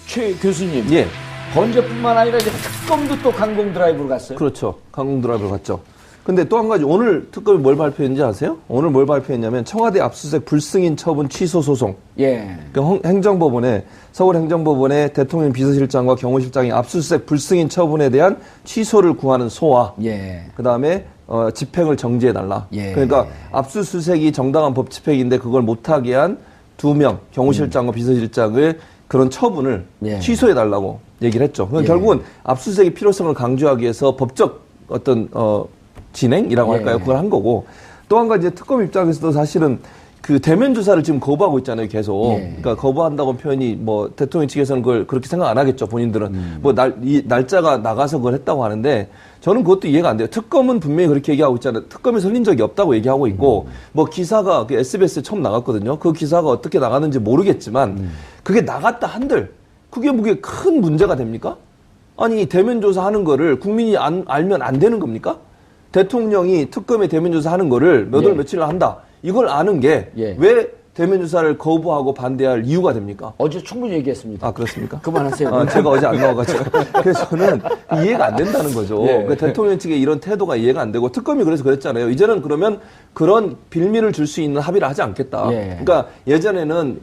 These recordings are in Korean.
최 교수님. 예. 범죄뿐만 아니라 이제 특검도 또 강공 드라이브로 갔어요. 그렇죠. 강공 드라이브로 갔죠. 근데 또 한 가지 오늘 특검이 뭘 발표했는지 아세요? 오늘 뭘 발표했냐면 청와대 압수수색 불승인 처분 취소 소송. 예. 그 행정법원에 서울행정법원에 대통령 비서실장과 경호실장이 압수수색 불승인 처분에 대한 취소를 구하는 소와 예. 그다음에 집행을 정지해달라. 예. 그러니까 압수수색이 정당한 법 집행인데 그걸 못하게 한 2명 경호실장과 비서실장의 그런 처분을 예. 취소해달라고 얘기를 했죠. 그러니까 예. 결국은 압수수색의 필요성을 강조하기 위해서 법적 어떤 진행이라고 할까요? 예. 그걸 한 거고 또 한 가지 특검 입장에서도 사실은 그 대면 조사를 지금 거부하고 있잖아요, 계속. 예. 그러니까 거부한다고 표현이 뭐 대통령 측에서는 그걸 그렇게 생각 안 하겠죠, 본인들은. 뭐 이 날짜가 나가서 그걸 했다고 하는데 저는 그것도 이해가 안 돼요. 특검은 분명히 그렇게 얘기하고 있잖아요. 특검이 설린 적이 없다고 얘기하고 있고 뭐 기사가 그 SBS에 처음 나갔거든요. 그 기사가 어떻게 나갔는지 모르겠지만 그게 나갔다 한들 그게 뭐 큰 문제가 됩니까? 아니 대면 조사하는 거를 국민이 알면 안 되는 겁니까? 대통령이 특검에 대면 조사하는 거를 몇 월 며칠 한다. 이걸 아는 게 왜 대면 조사를 거부하고 반대할 이유가 됩니까? 어제 충분히 얘기했습니다. 아, 그렇습니까? 그만하세요. 제가 어제 안 나와가지고. 그래서 저는 이해가 안 된다는 거죠. 예. 그러니까 대통령 측의 이런 태도가 이해가 안 되고 특검이 그래서 그랬잖아요. 이제는 그러면 그런 빌미를 줄 수 있는 합의를 하지 않겠다. 예. 그러니까 예전에는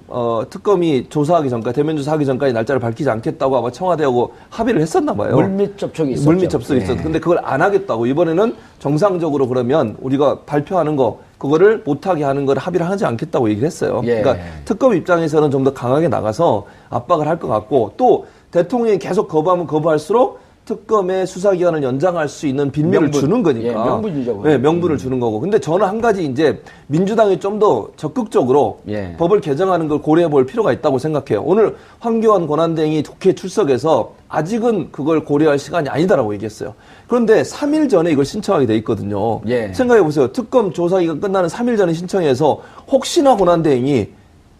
특검이 조사하기 전까지 대면 조사하기 전까지 날짜를 밝히지 않겠다고 아마 청와대하고 합의를 했었나 봐요. 물밑 접촉이 있었죠. 물밑 접촉이 있었죠. 근데 그걸 안 하겠다고 이번에는 정상적으로 그러면 우리가 발표하는 거 그거를 못하게 하는 걸 합의를 하지 않겠다고 얘기를 했어요. 예. 그러니까 특검 입장에서는 좀 더 강하게 나가서 압박을 할 것 같고 또 대통령이 계속 거부하면 거부할수록 특검의 수사기간을 연장할 수 있는 빌미를 명분. 주는 거니까. 예, 명분이죠. 네, 명분을 주는 거고. 근데 저는 한 가지 이제 민주당이 좀 더 적극적으로 예. 법을 개정하는 걸 고려해 볼 필요가 있다고 생각해요. 오늘 황교안 권한대행이 국회에 출석해서 아직은 그걸 고려할 시간이 아니다라고 얘기했어요. 그런데 3일 전에 이걸 신청하게 돼 있거든요. 예. 생각해 보세요. 특검 조사기간 끝나는 3일 전에 신청해서 혹시나 권한대행이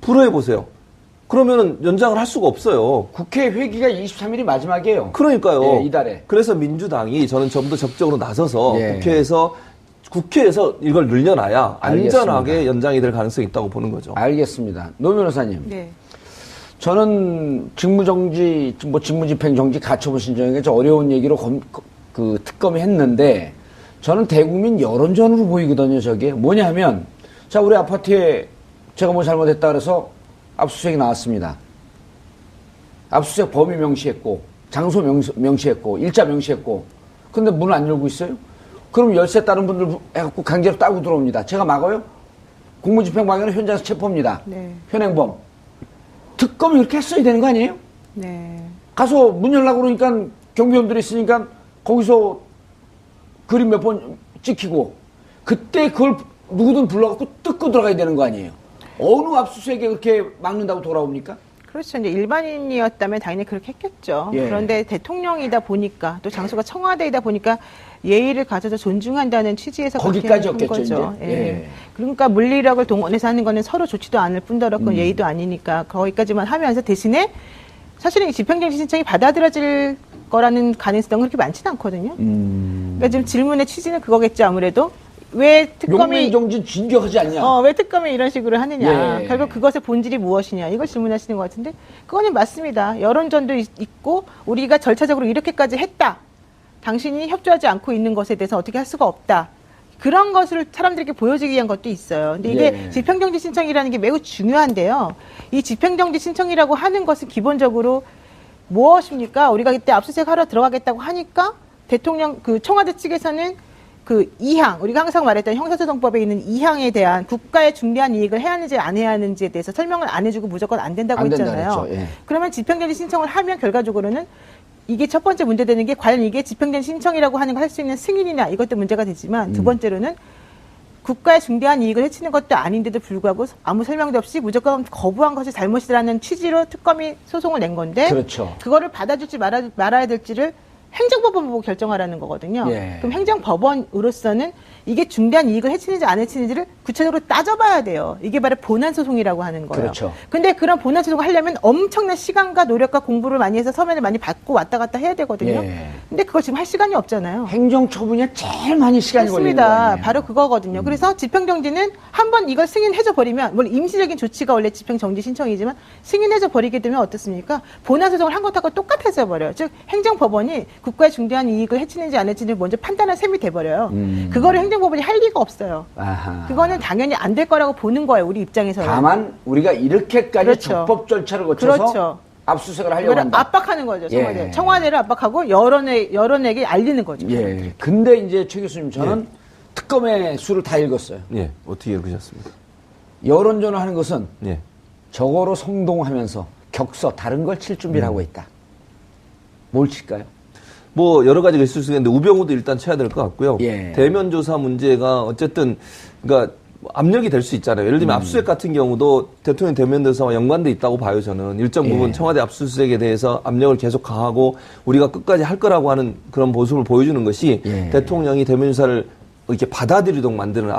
불허해 보세요. 그러면은 연장을 할 수가 없어요. 국회 회기가 23일이 마지막이에요. 그러니까요. 예, 이달에. 그래서 민주당이 저는 좀 더 적극적으로 나서서 예. 국회에서 이걸 늘려놔야 알겠습니다. 안전하게 연장이 될 가능성이 있다고 보는 거죠. 알겠습니다. 노 변호사님. 네. 저는 직무정지, 직무집행정지 가처분 신청이 좀 어려운 얘기로 그 특검이 했는데 저는 대국민 여론전으로 보이거든요, 저게. 뭐냐면, 자, 우리 아파트에 제가 뭐 잘못했다 그래서 압수수색이 나왔습니다. 압수수색 범위 명시했고, 장소 명시했고, 일자 명시했고, 근데 문을 안 열고 있어요? 그럼 열쇠 따는 분들 해갖고 강제로 따고 들어옵니다. 제가 막아요? 공무집행방해는 현장에서 체포입니다. 네. 현행범. 특검이 그렇게 했어야 되는 거 아니에요? 네. 가서 문 열라고 그러니까 경비원들이 있으니까 거기서 그림 몇 번 찍히고 그때 그걸 누구든 불러갖고 뜯고 들어가야 되는 거 아니에요? 어느 압수수색에 그렇게 막는다고 돌아옵니까? 그렇죠. 이제 일반인이었다면 당연히 그렇게 했겠죠. 예. 그런데 대통령이다 보니까 또 장소가 청와대이다 보니까 예의를 가져서 존중한다는 취지에서 그렇게 한 거기까지였겠죠, 거죠. 이제. 예. 예. 그러니까 물리력을 동원해서 하는 거는 서로 좋지도 않을 뿐더러 그건 예의도 아니니까 거기까지만 하면서 대신에 사실은 이 집행정지 신청이 받아들여질 거라는 가능성은 그렇게 많지는 않거든요. 그러니까 지금 질문의 취지는 그거겠죠. 아무래도 왜 특검이 용민정진 진격하지 않냐? 왜 특검이 이런 식으로 하느냐. 예. 결국 그것의 본질이 무엇이냐. 이걸 질문하시는 것 같은데 그거는 맞습니다. 여론전도 있고 우리가 절차적으로 이렇게까지 했다. 당신이 협조하지 않고 있는 것에 대해서 어떻게 할 수가 없다. 그런 것을 사람들에게 보여주기 위한 것도 있어요. 근데 이게 예. 집행정지 신청이라는 게 매우 중요한데요. 이 집행정지 신청이라고 하는 것은 기본적으로 무엇입니까? 우리가 이때 압수수색 하러 들어가겠다고 하니까 대통령, 청와대 측에서는 그 2항, 우리가 항상 말했던 형사소송법에 있는 2항에 대한 국가에 중대한 이익을 해야 하는지 안 해야 하는지에 대해서 설명을 안 해주고 무조건 안 된다고 안 된다 했잖아요. 그랬죠. 예. 그러면 집행정지 신청을 하면 결과적으로는 이게 첫 번째 문제되는 게 과연 이게 집행정지 신청이라고 하는 걸 할 수 있는 승인이냐 이것도 문제가 되지만 두 번째로는 국가의 중대한 이익을 해치는 것도 아닌데도 불구하고 아무 설명도 없이 무조건 거부한 것이 잘못이라는 취지로 특검이 소송을 낸 건데 그렇죠. 그거를 받아줄지 말아야 될지를 행정법원 보고 결정하라는 거거든요. 예. 그럼 행정법원으로서는 이게 중대한 이익을 해치는지 안 해치는지를 구체적으로 따져봐야 돼요. 이게 바로 본안소송이라고 하는 거예요. 그렇죠. 근데 그런 본안소송을 하려면 엄청난 시간과 노력과 공부를 많이 해서 서면을 많이 받고 왔다 갔다 해야 되거든요. 예. 근데 그걸 지금 할 시간이 없잖아요. 행정처분이 제일 많이 시간이 걸리는 거 그렇습니다. 아니에요? 바로 그거거든요. 그래서 집행정지는 한번 이걸 승인해줘 버리면, 물론 임시적인 조치가 원래 집행정지 신청이지만 승인해줘 버리게 되면 어떻습니까? 본안소송을 한 것하고 똑같아져 버려요. 즉 행정법원이 국가의 중대한 이익을 해치는지 안 해치는지 먼저 판단할 셈이 돼버려요. 그거를 행정법원이 할 리가 없어요. 아하. 그거는 당연히 안 될 거라고 보는 거예요. 우리 입장에서는. 다만 우리가 이렇게까지 그렇죠. 적법 절차를 거쳐서 그렇죠. 압수수색을 하려고 이거를 한다. 압박하는 거죠. 청와대. 예. 청와대를 압박하고 여론에게 알리는 거죠. 예. 근데 이제 최 교수님 저는 특검의 수를 다 읽었어요. 예, 어떻게 읽으셨습니까? 여론전을 하는 것은 예. 저거로 성동하면서 격서 다른 걸 칠 준비를 하고 있다. 뭘 칠까요? 뭐 여러 가지가 있을 수 있는데 우병우도 일단 쳐야 될 것 같고요. 예. 대면 조사 문제가 어쨌든 그러니까 압력이 될 수 있잖아요. 예를 들면 압수수색 같은 경우도 대통령 대면 조사와 연관돼 있다고 봐요. 저는 일정 부분 예. 청와대 압수수색에 대해서 압력을 계속 가하고 우리가 끝까지 할 거라고 하는 그런 모습을 보여주는 것이 예. 대통령이 대면 조사를 이렇게 받아들이도록 만드는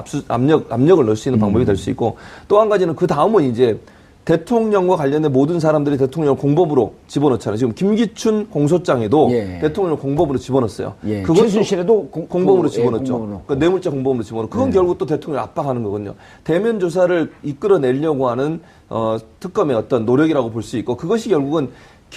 압력을 넣을 수 있는 방법이 될 수 있고 또 한 가지는 그 다음은 이제 대통령과 관련된 모든 사람들이 대통령을 공범으로 집어넣잖아요. 지금 김기춘 공소장에도 예. 대통령을 공범으로 집어넣었어요. 예. 그것도 최순실에도 공범으로 예, 집어넣었죠. 공범으로. 그 뇌물죄 공범으로 집어넣고 그건 결국 또 대통령을 압박하는 거거든요. 대면 조사를 이끌어내려고 하는 특검의 어떤 노력이라고 볼 수 있고 그것이 결국은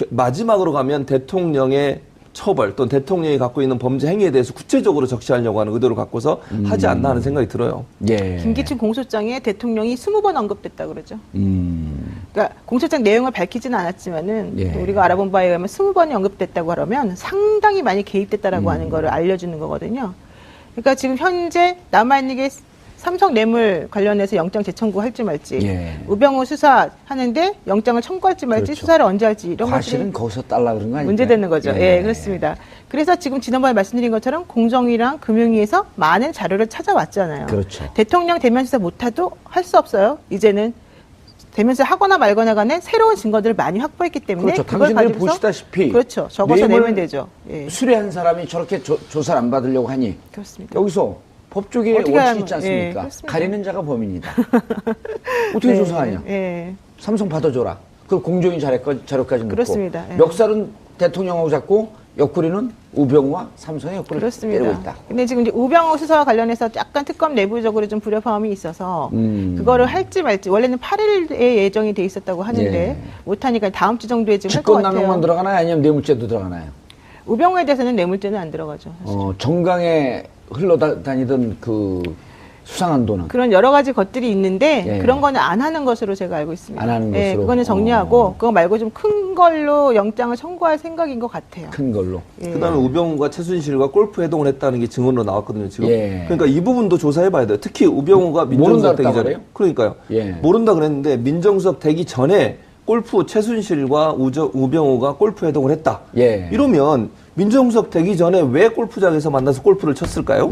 마지막으로 가면 대통령의 처벌 또는 대통령이 갖고 있는 범죄 행위에 대해서 구체적으로 적시하려고 하는 의도를 갖고서 하지 않나 하는 생각이 들어요. 예. 김기춘 공소장에 대통령이 20번 언급됐다 그러죠. 그러니까 공소장 내용을 밝히지는 않았지만은 예. 또 우리가 알아본 바에 의하면 20번이 언급됐다고 하면 상당히 많이 개입됐다라고 하는 거를 알려주는 거거든요. 그러니까 지금 현재 남아있는 게 삼성 뇌물 관련해서 영장 재청구 할지 말지, 예. 우병우 수사하는데 영장을 청구할지 말지, 그렇죠. 수사를 언제 할지 이런 과실은 것들이 거기서 달라 그런 거 아니에요? 문제되는 거죠. 예, 그렇습니다. 그래서 지금 지난번에 말씀드린 것처럼 공정위랑 금융위에서 많은 자료를 찾아왔잖아요. 그렇죠. 대통령 대면 수사 못해도 할 수 없어요. 이제는 대면 수사 하거나 말거나 간에 새로운 증거들을 많이 확보했기 때문에 그렇죠. 그걸 당신들이 가지고서 보시다시피 그렇죠. 적어서 뇌물 내면 되죠. 예. 수뢰한 사람이 저렇게 조사를 안 받으려고 하니 그렇습니다. 여기서 법조계에 어떻게 원칙 하면- 있지 않습니까? 예, 그렇습니다. 가리는 자가 범인이다. 어떻게 네, 조사하냐? 예. 삼성 받아줘라. 그리고 공정위 자료까지 묻고. 그렇습니다. 예. 멱살은 대통령하고 잡고 옆구리는 우병우와 삼성의 옆구리를 때리고 그렇습니다. 있다. 근데 지금 이제 우병우 수사와 관련해서 약간 특검 내부적으로 좀 불협화음이 있어서 그거를 할지 말지 원래는 8일에 예정이 돼 있었다고 하는데 예. 못하니까 다음 주 정도에 지금 할 것 같아요. 직권남용만 들어가나요? 아니면 뇌물죄도 들어가나요? 우병우에 대해서는 뇌물죄는 안 들어가죠. 사실. 정강에 흘러다니던 그 수상한 돈은 그런 여러 가지 것들이 있는데 예. 그런 거는 안 하는 것으로 제가 알고 있습니다. 안 하는 예, 것으로? 그거는 정리하고 그거 말고 좀 큰 걸로 영장을 청구할 생각인 것 같아요. 큰 걸로. 예. 그다음에 우병우가 최순실과 골프 회동을 했다는 게 증언으로 나왔거든요. 지금. 예. 그러니까 이 부분도 조사해봐야 돼요. 특히 우병우가 민정수석 되기 모른다 전에. 그래요? 그러니까요. 예. 모른다 그랬는데 민정수석 되기 전에 골프 최순실과 우병우가 골프 회동을 했다. 예. 이러면 민정수석 되기 전에 왜 골프장에서 만나서 골프를 쳤을까요?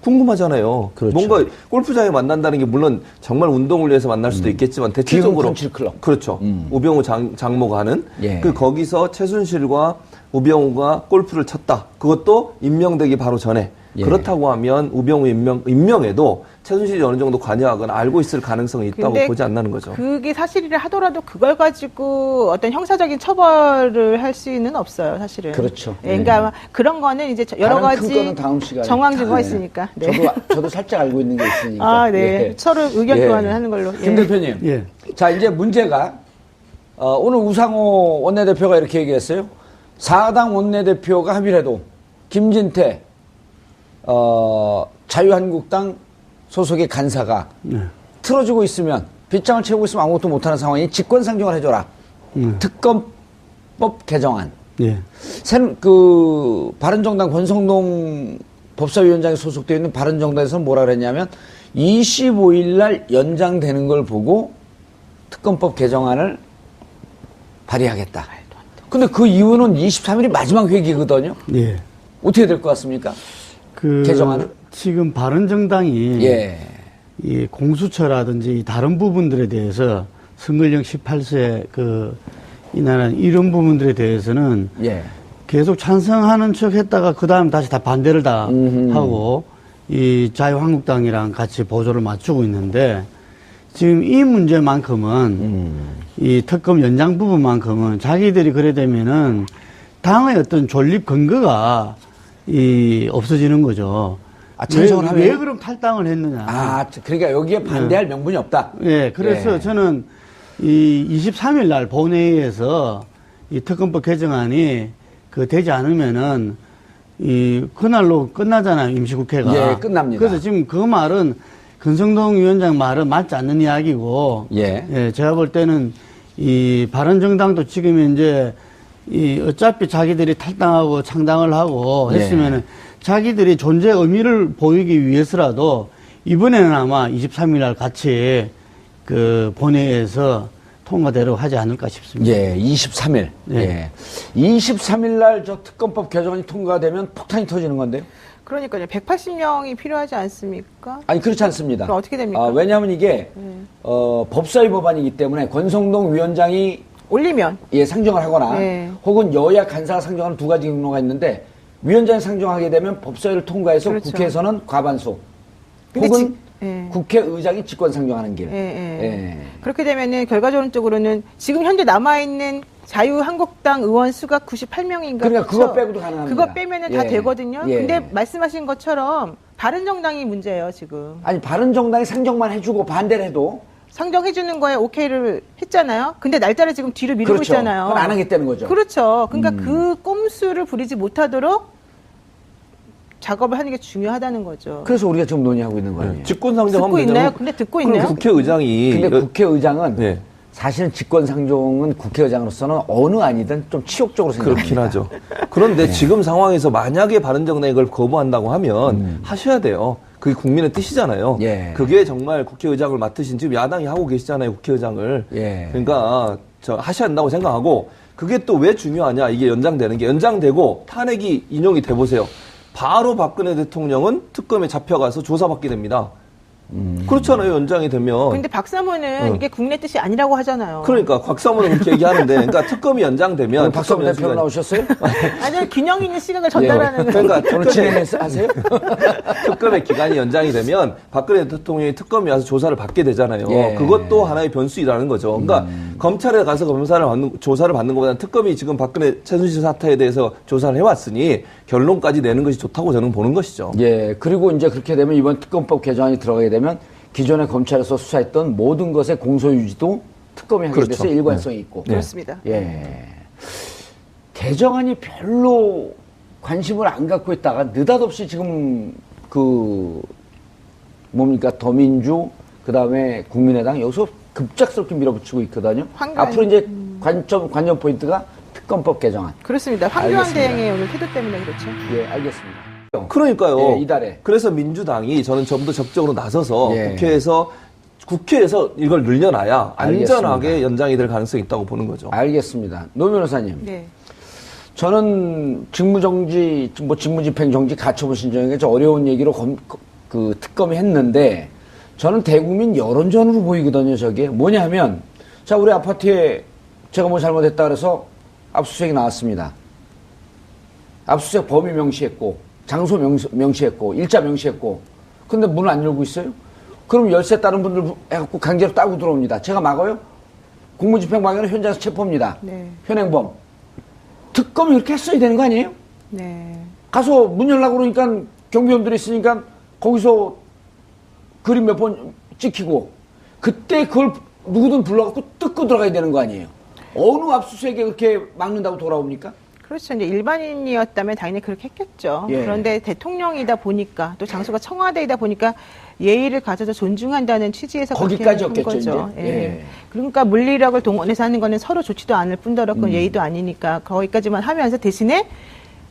궁금하잖아요. 그렇죠. 뭔가 골프장에 만난다는 게 물론 정말 운동을 위해서 만날 수도 있겠지만 대체적으로 기흥 컨트리클럽. 그렇죠. 우병우 장모가 하는 예. 그 거기서 최순실과 우병우가 골프를 쳤다. 그것도 임명되기 바로 전에. 예. 그렇다고 하면 우병우 임명에도 최순실이 어느 정도 관여하거나 알고 있을 가능성이 있다고 근데 보지 않나는 거죠. 그게 사실이라 하더라도 그걸 가지고 어떤 형사적인 처벌을 할 수는 없어요, 사실은. 그렇죠. 예, 그러니까 그런 거는 이제 여러 다른 큰 가지 거는 다음 시간에. 정황 증거가 네. 있으니까. 네. 저도 살짝 알고 있는 게 있으니까. 아, 네. 예. 서로 의견 예. 교환을 하는 걸로. 김 대표님. 예. 자, 이제 문제가, 오늘 우상호 원내대표가 이렇게 얘기했어요. 4당 원내대표가 합의를 해도, 김진태, 자유한국당 소속의 간사가 틀어지고 있으면, 빗장을 채우고 있으면 아무것도 못하는 상황이 직권상정을 해줘라. 특검법 개정안. 예. 바른정당 권성동 법사위원장에 소속되어 있는 바른정당에서는 뭐라 그랬냐면 25일 날 연장되는 걸 보고 특검법 개정안을 발의하겠다. 근데 그 이유는 23일이 마지막 회기거든요. 예. 어떻게 될 것 같습니까? 개정안은? 지금 바른정당이 예. 이 공수처라든지 다른 부분들에 대해서 선거령 18세 이나라 이런 부분들에 대해서는 예. 계속 찬성하는 척 했다가 그 다음 다시 다 반대를 다 하고 이 자유한국당이랑 같이 보조를 맞추고 있는데 지금 이 문제만큼은 이 특검 연장 부분만큼은 자기들이 그래 되면은 당의 어떤 존립 근거가 없어지는 거죠. 아, 찬성을 하면? 왜 그럼 탈당을 했느냐. 아, 그러니까 여기에 반대할 명분이 없다. 예, 그래서 예. 저는 이 23일 날 본회의에서 이 특검법 개정안이 되지 않으면은 그날로 끝나잖아요, 임시국회가. 예, 끝납니다. 그래서 지금 그 말은 권성동 위원장 말은 맞지 않는 이야기고. 예. 제가 볼 때는 이 바른정당도 지금 이제 어차피 자기들이 탈당하고 창당을 하고 했으면은 자기들이 존재 의미를 보이기 위해서라도 이번에는 아마 23일 날 같이 본회의에서 통과되도록 하지 않을까 싶습니다. 예, 23일. 네. 예. 23일 날 저 특검법 개정안이 통과되면 폭탄이 터지는 건데요. 그러니까요. 180명이 필요하지 않습니까? 아니, 그렇지 않습니다. 그럼 어떻게 됩니까? 왜냐하면 이게, 법사위 법안이기 때문에 권성동 위원장이 올리면. 상정을 하거나 네. 혹은 여야 간사가 상정하는 두 가지 경로가 있는데 위원장이 상정하게 되면 법사위를 통과해서 그렇죠. 국회에서는 과반수 근데 혹은 예. 국회의장이 직권 상정하는 길. 예. 그렇게 되면은 결과적으로는 지금 현재 남아있는 자유한국당 의원 수가 98명인가. 그러니까 그거 빼고도 가능합니다. 그거 빼면은 다 예. 되거든요. 예. 근데 말씀하신 것처럼 바른정당이 문제예요, 지금. 아니, 바른정당이 상정만 해주고 반대를 해도 상정해주는 거에 오케이를 했잖아요. 근데 날짜를 지금 뒤로 미루고 그렇죠. 있잖아요. 그건 안 하겠다는 거죠. 그렇죠. 그러니까 그 꼼수를 부리지 못하도록 작업을 하는 게 중요하다는 거죠. 그래서 우리가 지금 논의하고 있는 거예요. 직권 상정하면 듣고 있나요? 되잖아요. 근데 듣고 그럼 있나요? 국회의장이 근데 국회의장은 네. 사실은 직권 상정은 국회의장으로서는 어느 아니든 좀 치욕적으로 생각합니다. 그렇긴 하죠. 그런데 지금 상황에서 만약에 바른정당이 이걸 거부한다고 하면 하셔야 돼요. 그게 국민의 뜻이잖아요. 예. 그게 정말 국회의장을 맡으신 지금 야당이 하고 계시잖아요. 국회의장을. 예. 그러니까 하셔야 한다고 생각하고 그게 또 왜 중요하냐. 이게 연장되는 게 연장되고 탄핵이 인용이 돼 보세요. 바로 박근혜 대통령은 특검에 잡혀가서 조사받게 됩니다. 그렇잖아요. 연장이 되면. 근데 박사모는 이게 국내 뜻이 아니라고 하잖아요. 그러니까 곽사모는 그렇게 얘기하는데, 그러니까 특검이 연장되면 박사모 특검 대표 나오셨어요? 아니, 균형 있는 시각을 전달하는. 그러니까 오늘 진행하세요? 특검의 기간이 연장이 되면 박근혜 대통령이 특검이 와서 조사를 받게 되잖아요. 예. 그것도 하나의 변수이라는 거죠. 그러니까 검찰에 가서 조사를 받는 것보다는 특검이 지금 박근혜 최순실 사태에 대해서 조사를 해왔으니 결론까지 내는 것이 좋다고 저는 보는 것이죠. 예. 그리고 이제 그렇게 되면 이번 특검법 개정안이 들어가게 되면 기존의 검찰에서 수사했던 모든 것의 공소유지도 특검이 하게 그렇죠. 돼서 일관성이 있고. 그렇습니다. 예. 개정안이 별로 관심을 안 갖고 있다가 느닷없이 지금 더민주, 그 다음에 국민의당 여기서 급작스럽게 밀어붙이고 있거든요. 앞으로 이제 관전 포인트가 특검법 개정안. 그렇습니다. 황교안 알겠습니다. 대행의 오늘 태도 때문에 그렇죠. 예, 알겠습니다. 그러니까요. 예, 이달에. 그래서 민주당이 저는 좀 더 적극적으로 나서서 예. 국회에서 이걸 늘려놔야 알겠습니다. 안전하게 연장이 될 가능성이 있다고 보는 거죠. 알겠습니다. 노 변호사님. 네. 저는 직무정지, 직무집행정지 가처분 신청이 좀 어려운 얘기로 특검이 했는데 저는 대국민 여론전으로 보이거든요, 저게. 뭐냐 하면, 자, 우리 아파트에 제가 뭐 잘못했다 그래서 압수수색이 나왔습니다. 압수수색 범위 명시했고, 장소 명시했고, 일자 명시했고, 근데 문을 안 열고 있어요? 그럼 열쇠 다른 분들 해갖고 강제로 따고 들어옵니다. 제가 막아요? 공무집행방해는 현장에서 체포합니다. 네. 현행범. 특검이 그렇게 했어야 되는 거 아니에요? 네. 가서 문 열라고 그러니까 경비원들이 있으니까 거기서 그림 몇 번 찍히고 그때 그걸 누구든 불러갖고 뜯고 들어가야 되는 거 아니에요? 어느 압수수색에 그렇게 막는다고 돌아옵니까? 그렇죠. 이제 일반인이었다면 당연히 그렇게 했겠죠. 예. 그런데 대통령이다 보니까 또 장소가 청와대이다 보니까 예의를 가져서 존중한다는 취지에서 그렇게 한 거기까지였겠죠, 거죠. 이제. 예. 예. 그러니까 물리력을 동원해서 하는 거는 서로 좋지도 않을 뿐더러 그건 예의도 아니니까 거기까지만 하면서 대신에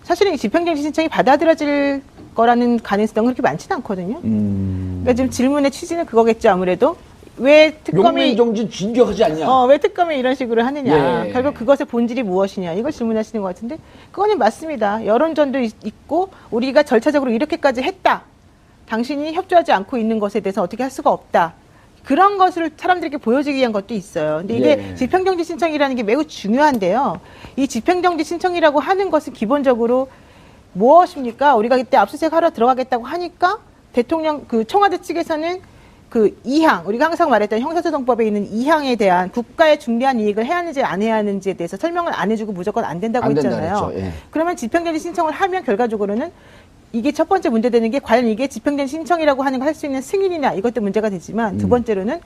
사실은 이 집행정지 신청이 받아들여질 거라는 가능성은 그렇게 많지는 않거든요. 그러니까 지금 질문의 취지는 그거겠죠. 아무래도 왜 특검이 용민정진 진격하지 않냐? 왜 특검이 이런 식으로 하느냐. 예. 결국 그것의 본질이 무엇이냐. 이걸 질문하시는 것 같은데 그거는 맞습니다. 여론전도 있고 우리가 절차적으로 이렇게까지 했다. 당신이 협조하지 않고 있는 것에 대해서 어떻게 할 수가 없다. 그런 것을 사람들에게 보여주기 위한 것도 있어요. 근데 이게 예. 집행정지 신청이라는 게 매우 중요한데요. 이 집행정지 신청이라고 하는 것은 기본적으로 무엇입니까? 우리가 그때 압수수색 하러 들어가겠다고 하니까 대통령, 청와대 측에서는 그 2항, 우리가 항상 말했던 형사소송법에 있는 2항에 대한 국가에 중대한 이익을 해야 하는지 안 해야 하는지에 대해서 설명을 안 해주고 무조건 안 된다고 안 된다 했잖아요. 그랬죠. 예. 그러면 집행정지 신청을 하면 결과적으로는 이게 첫 번째 문제되는 게 과연 이게 집행정지 신청이라고 하는 걸 할 수 있는 승인이냐 이것도 문제가 되지만 두 번째로는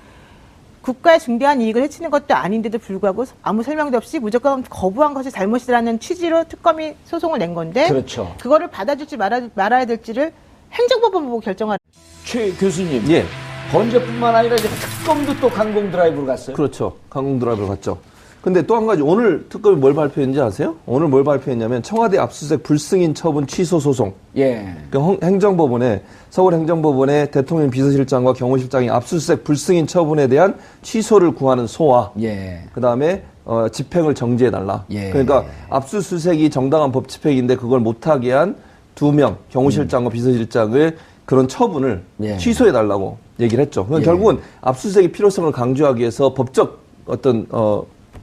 국가의 중대한 이익을 해치는 것도 아닌데도 불구하고 아무 설명도 없이 무조건 거부한 것이 잘못이라는 취지로 특검이 소송을 낸 건데 그렇죠. 그거를 받아줄지 말아야 될지를 행정법원 보고 결정하는. 최 교수님. 예. 범죄뿐만 아니라 이제 특검도 또 강공 드라이브로 갔어요. 그렇죠. 강공 드라이브로 갔죠. 근데 또 한 가지 오늘 특검이 뭘 발표했는지 아세요? 오늘 뭘 발표했냐면 청와대 압수수색 불승인 처분 취소 소송. 예. 행정법원에 서울행정법원에 대통령 비서실장과 경호실장이 압수수색 불승인 처분에 대한 취소를 구하는 소와 예. 그다음에 집행을 정지해달라. 예. 그러니까 압수수색이 정당한 법 집행인데 그걸 못하게 한 2명 경호실장과 비서실장의 그런 처분을 예. 취소해달라고 얘기를 했죠. 그러니까 예. 결국은 압수수색의 필요성을 강조하기 위해서 법적 어떤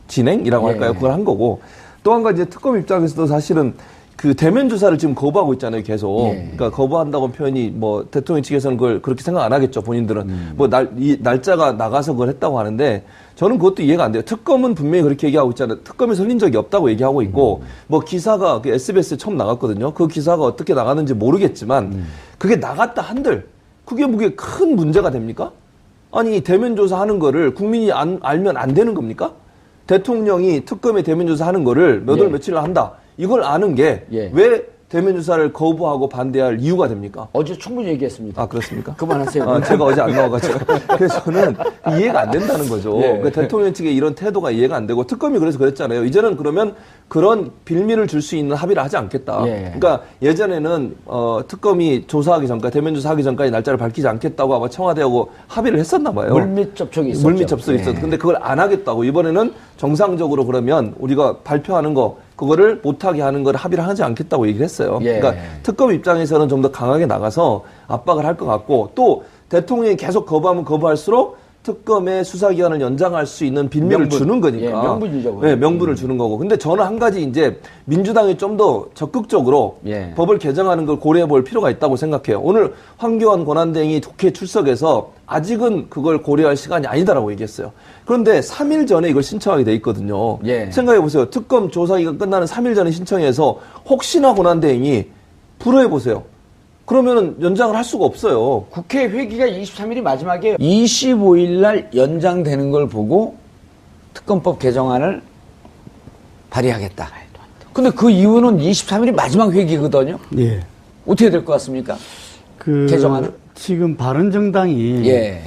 진행이라고 예. 할까요? 그걸 한 거고 또 한 가지 특검 입장에서도 사실은 그 대면 조사를 지금 거부하고 있잖아요, 계속. 예. 그러니까 거부한다고 표현이 뭐 대통령 측에서는 그걸 그렇게 생각 안 하겠죠, 본인들은. 뭐 이 날짜가 나가서 그걸 했다고 하는데 저는 그것도 이해가 안 돼요. 특검은 분명히 그렇게 얘기하고 있잖아요. 특검이 설린 적이 없다고 얘기하고 있고 뭐 기사가 그 SBS에 처음 나갔거든요. 그 기사가 어떻게 나갔는지 모르겠지만 그게 나갔다 한들 그게 무게 큰 문제가 됩니까? 아니 대면 조사하는 거를 국민이 알면 안 되는 겁니까? 대통령이 특검에 대면 조사하는 거를 몇 월 예. 며칠 한다. 이걸 아는 게 예. 왜 대면 조사를 거부하고 반대할 이유가 됩니까? 어제 충분히 얘기했습니다. 아, 그렇습니까? 그만하세요. 제가 어제 안 나와가지고. 그래서 저는 이해가 안 된다는 거죠. 예. 그러니까 대통령 측의 이런 태도가 이해가 안 되고 특검이 그래서 그랬잖아요. 이제는 그러면 그런 빌미를 줄 수 있는 합의를 하지 않겠다. 예. 그러니까 예전에는 특검이 조사하기 전까지 대면 조사하기 전까지 날짜를 밝히지 않겠다고 아마 청와대하고 합의를 했었나 봐요. 물밑 접촉이 있었죠. 물밑 접촉이 있었어. 근데 그걸 안 하겠다고 이번에는 정상적으로 그러면 우리가 발표하는 거 그거를 못하게 하는 걸 합의를 하지 않겠다고 얘기를 했어요. 예. 그러니까 특검 입장에서는 좀 더 강하게 나가서 압박을 할 것 같고 또 대통령이 계속 거부하면 거부할수록 특검의 수사기간을 연장할 수 있는 빌미를 명분. 주는 거니까. 예, 명분이죠, 그건. 네, 명분을 주는 거고. 근데 저는 한 가지 이제 민주당이 좀 더 적극적으로 예. 법을 개정하는 걸 고려해 볼 필요가 있다고 생각해요. 오늘 황교안 권한대행이 국회 출석해서 아직은 그걸 고려할 시간이 아니다라고 얘기했어요. 그런데 3일 전에 이걸 신청하게 돼 있거든요. 예. 생각해 보세요. 특검 조사기간 끝나는 3일 전에 신청해서 혹시나 권한대행이 불허해 보세요. 그러면은 연장을 할 수가 없어요. 국회 회기가 23일이 마지막이에요. 25일 날 연장되는 걸 보고 특검법 개정안을 발의하겠다. 근데 그 이유는 23일이 마지막 회기거든요. 예. 어떻게 될 것 같습니까? 개정안은? 지금 바른정당이 예.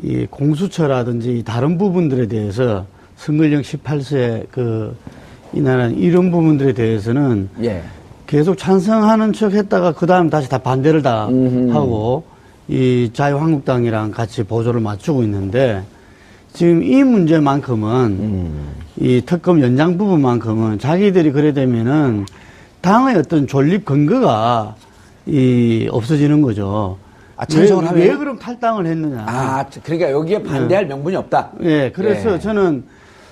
이 공수처라든지 다른 부분들에 대해서 선거령 18세 이나라는 이런 부분들에 대해서는 예. 계속 찬성하는 척 했다가 그 다음 다시 다 반대를 다 하고 이 자유한국당이랑 같이 보조를 맞추고 있는데 지금 이 문제만큼은 이 특검 연장 부분만큼은 자기들이 그래 되면은 당의 어떤 존립 근거가 없어지는 거죠. 아, 찬성을 하면? 왜 그럼 탈당을 했느냐. 아, 그러니까 여기에 반대할 명분이 없다. 예, 그래서 예. 저는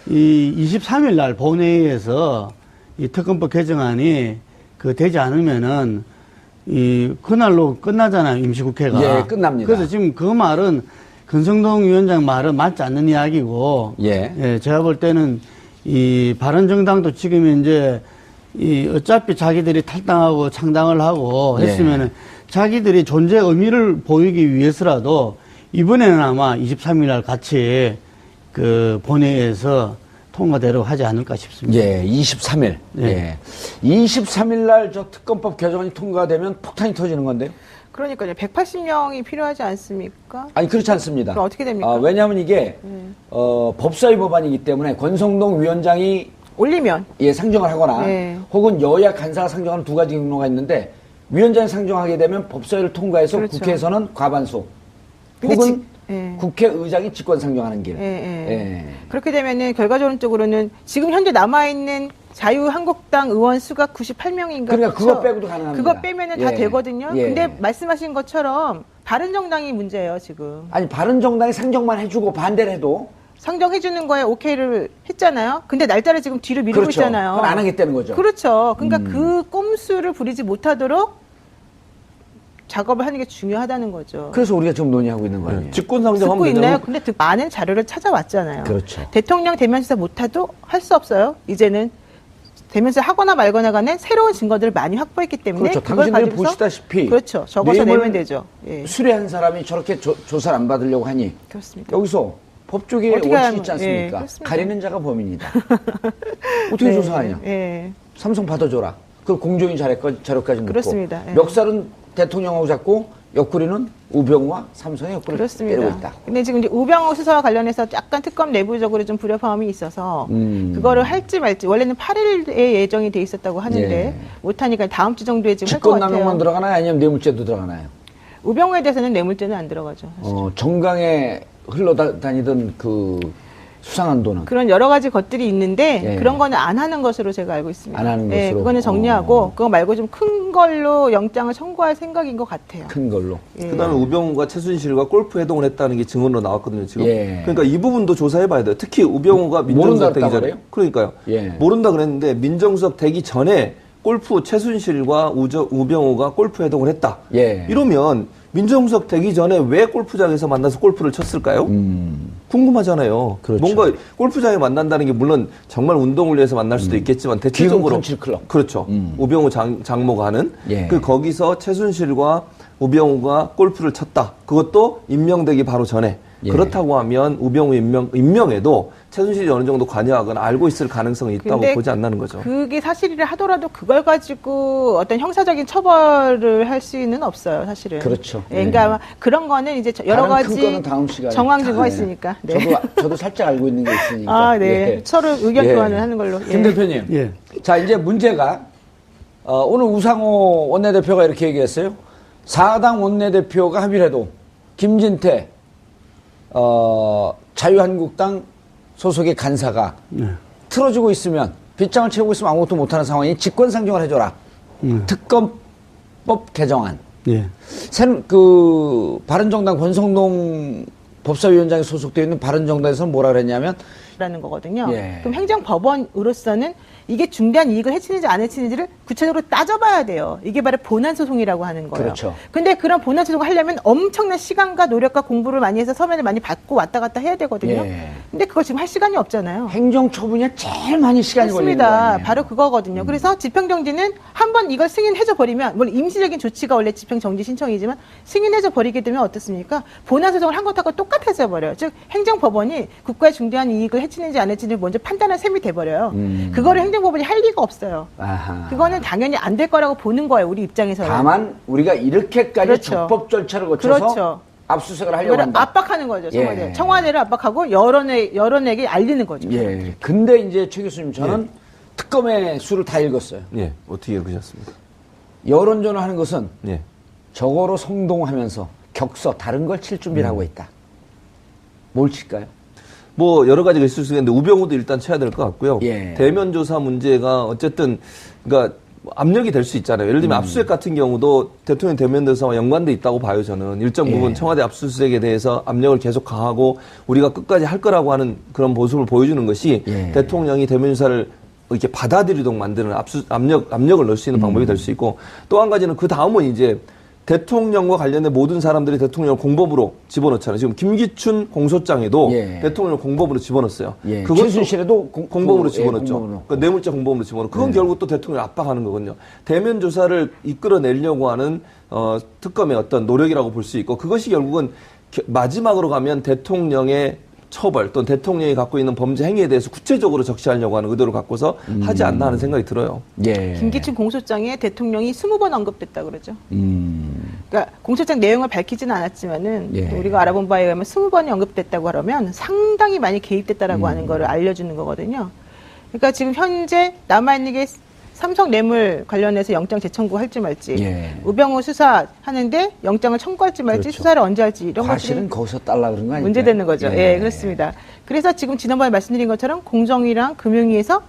이 23일 날 본회의에서 이 특검법 개정안이 되지 않으면은 그날로 끝나잖아요, 임시국회가. 예, 끝납니다. 그래서 지금 그 말은 권성동 위원장 말은 맞지 않는 이야기고. 예. 제가 볼 때는 이 바른정당도 지금 이제 어차피 자기들이 탈당하고 창당을 하고 예. 했으면은 자기들이 존재 의미를 보이기 위해서라도 이번에는 아마 23일 날 같이 본회의에서 통과대로 하지 않을까 싶습니다. 예, 23일. 예. 예. 23일 날 저 특검법 개정안이 통과되면 폭탄이 터지는 건데요. 그러니까요. 180명이 필요하지 않습니까? 아니, 그렇지 않습니다. 그럼 어떻게 됩니까? 왜냐하면 이게, 법사위 법안이기 때문에 권성동 위원장이 올리면. 상정을 하거나 네. 혹은 여야 간사가 상정하는 두 가지 경로가 있는데 위원장이 상정하게 되면 법사위를 통과해서 그렇죠. 국회에서는 과반수 근데 혹은 예. 국회의장이 직권 상정하는 길. 예. 그렇게 되면은 결과적으로는 지금 현재 남아있는 자유한국당 의원 수가 98명인가? 그러니까 그거 빼고도 가능합니다. 그거 빼면은 다 예. 되거든요. 예. 근데 말씀하신 것처럼 바른정당이 문제예요, 지금. 아니 바른정당이 상정만 해주고 반대를 해도 상정해주는 거에 오케이를 했잖아요. 근데 날짜를 지금 뒤로 미루고 그렇죠. 있잖아요. 그건 안 하겠다는 거죠. 그렇죠. 그러니까 그 꼼수를 부리지 못하도록 작업을 하는 게 중요하다는 거죠. 그래서 우리가 지금 논의하고 있는 거 아니에요? 직권 상정하면 듣고 있나요? 되잖아요. 근데 많은 자료를 찾아왔잖아요. 그렇죠. 대통령 대면수사 못해도 할 수 없어요. 이제는 대면수사 하거나 말거나 간에 새로운 증거들을 많이 확보했기 때문에 그렇죠. 그걸 당신들이 가지고서 보시다시피 그렇죠. 적어서 뇌물 내면 되죠. 예. 수뢰한 사람이 저렇게 조사를 안 받으려고 하니 그렇습니다. 여기서 법조계에 어떻게 원칙 하면- 있지 않습니까? 예, 그렇습니다. 가리는 자가 범인이다. 어떻게 네, 조사하냐? 예. 삼성 받아줘라. 그 공정위 자료까지 넣고. 그렇습니다. 예. 멱살은 대통령하고 잡고 옆구리는 우병우와 삼성의 옆구리를 그렇습니다. 때리고 있다. 근데 지금 이제 우병우 수사와 관련해서 약간 특검 내부적으로 좀 불협화음이 있어서 그거를 할지 말지 원래는 8일에 예정이 돼 있었다고 하는데 예. 못하니까 다음 주 정도에 지금 할 것 직권남용만 같아요. 들어가나요? 아니면 뇌물죄도 들어가나요? 우병우에 대해서는 뇌물죄는 안 들어가죠. 사실. 정강에 흘러다니던 그 수상한 돈은 그런 여러 가지 것들이 있는데 예. 그런 거는 안 하는 것으로 제가 알고 있습니다. 안 하는 예, 것으로? 그거는 정리하고 그거 말고 좀 큰 걸로 영장을 청구할 생각인 것 같아요. 큰 걸로. 예. 그다음에 우병우가 최순실과 골프 회동을 했다는 게 증언으로 나왔거든요. 지금. 예. 그러니까 이 부분도 조사해봐야 돼요. 특히 우병우가 민정수석 되기 모른다 전에. 그래요? 그러니까요. 예. 모른다 그랬는데 민정수석 되기 전에 골프 최순실과 우병우가 골프 회동을 했다. 예. 이러면 민정수석 되기 전에 왜 골프장에서 만나서 골프를 쳤을까요? 궁금하잖아요. 그렇죠. 뭔가 골프장에 만난다는 게 물론 정말 운동을 위해서 만날 수도 있겠지만 대체적으로 컨트리클럽. 그렇죠. 우병우 장모가 하는 예. 그 거기서 최순실과 우병우가 골프를 쳤다. 그것도 임명되기 바로 전에. 예. 그렇다고 하면 우병우 임명에도 최순실이 어느 정도 관여하거나 알고 있을 가능성이 있다고 근데 보지 않나는 거죠. 그게 사실이라 하더라도 그걸 가지고 어떤 형사적인 처벌을 할 수는 없어요, 사실은. 그렇죠. 예, 그러니까 아마 그런 거는 이제 여러 다른 큰 가지 거는 다음 시간에. 정황 증거가 예. 있으니까. 네. 저도 살짝 알고 있는 게 있으니까. 아, 네. 예. 서로 의견 예. 교환을 하는 걸로. 예. 김 대표님. 예. 자, 이제 문제가, 오늘 우상호 원내대표가 이렇게 얘기했어요. 4당 원내대표가 합의를 해도, 김진태, 자유한국당 소속의 간사가 틀어주고 있으면, 빗장을 채우고 있으면 아무것도 못하는 상황이 직권상정을 해줘라. 특검법 개정안. 예. 바른정당 권성동 법사위원장이 소속되어 있는 바른정당에서는 뭐라 그랬냐면, 라는 거거든요. 예. 그럼 행정법원으로서는 이게 중대한 이익을 해치는지 안 해치는지를 구체적으로 따져봐야 돼요. 이게 바로 본안소송이라고 하는 거예요. 그렇죠. 근데 그런 본안소송을 하려면 엄청난 시간과 노력과 공부를 많이 해서 서면을 많이 받고 왔다 갔다 해야 되거든요. 예. 근데 그걸 지금 할 시간이 없잖아요. 행정처분이 제일 많이 시간이 걸리는 거 그렇습니다. 아니에요? 바로 그거거든요. 그래서 집행정지는 한번 이걸 승인해줘 버리면, 물론 임시적인 조치가 원래 집행정지 신청이지만 승인해줘 버리게 되면 어떻습니까? 본안소송을 한 것하고 똑같아져 버려요. 즉 행정법원이 국가의 중대한 이익을 해치는지 안 해치는지 먼저 판단할 셈이 돼버려요. 그거를 행정법원이 할 리가 없어요. 아하. 그거는 당연히 안 될 거라고 보는 거예요. 우리 입장에서는. 다만 우리가 이렇게까지 그렇죠. 적법 절차를 거쳐서 그렇죠. 압수수색을 하려고 이거를 한다. 압박하는 거죠. 청와대. 예. 청와대를 압박하고 여론에게 알리는 거죠. 예. 근데 이제 최 교수님 저는 특검의 수를 다 읽었어요. 예. 어떻게 읽으셨습니까? 여론전을 하는 것은 예. 저거로 성동하면서 격서 다른 걸 칠 준비를 하고 있다. 뭘 칠까요? 뭐 여러 가지가 있을 수 있는데 우병우도 일단 쳐야 될 것 같고요. 예. 대면 조사 문제가 어쨌든 그러니까 압력이 될 수 있잖아요. 예를 들면 압수수색 같은 경우도 대통령 대면 조사와 연관돼 있다고 봐요. 저는 일정 부분 예. 청와대 압수수색에 대해서 압력을 계속 가하고 우리가 끝까지 할 거라고 하는 그런 모습을 보여주는 것이 예. 대통령이 대면 조사를 이렇게 받아들이도록 만드는 압력을 넣을 수 있는 방법이 될 수 있고 또 한 가지는 그 다음은 이제 대통령과 관련된 모든 사람들이 대통령을 공범으로 집어넣잖아요. 지금 김기춘 공소장에도 예. 대통령을 공범으로 집어넣었어요. 예. 그것도 최순실에도 공범으로 예, 집어넣었죠. 공범으로. 그러니까 뇌물죄 공범으로 집어넣고 그건 결국 또 대통령을 압박하는 거거든요. 대면 조사를 이끌어내려고 하는 특검의 어떤 노력이라고 볼 수 있고 그것이 결국은 마지막으로 가면 대통령의 처벌 또는 대통령이 갖고 있는 범죄 행위에 대해서 구체적으로 적시하려고 하는 의도를 갖고서 하지 않나 하는 생각이 들어요. 예. 김기춘 공소장에 대통령이 20번 언급됐다 그러죠. 그러니까 공소장 내용을 밝히지는 않았지만은 예. 우리가 알아본 바에 의하면 20번이 언급됐다고 하면 상당히 많이 개입됐다라고 하는 거를 알려주는 거거든요. 그러니까 지금 현재 남아있는 게 삼성 뇌물 관련해서 영장 재청구 할지 말지, 예. 우병우 수사하는데 영장을 청구할지 말지, 그렇죠. 수사를 언제 할지 이런 과실은 것들이 거기서 달라 그런 거 아니에요? 문제되는 거죠. 예, 그렇습니다. 그래서 지금 지난번에 말씀드린 것처럼 공정위랑 금융위에서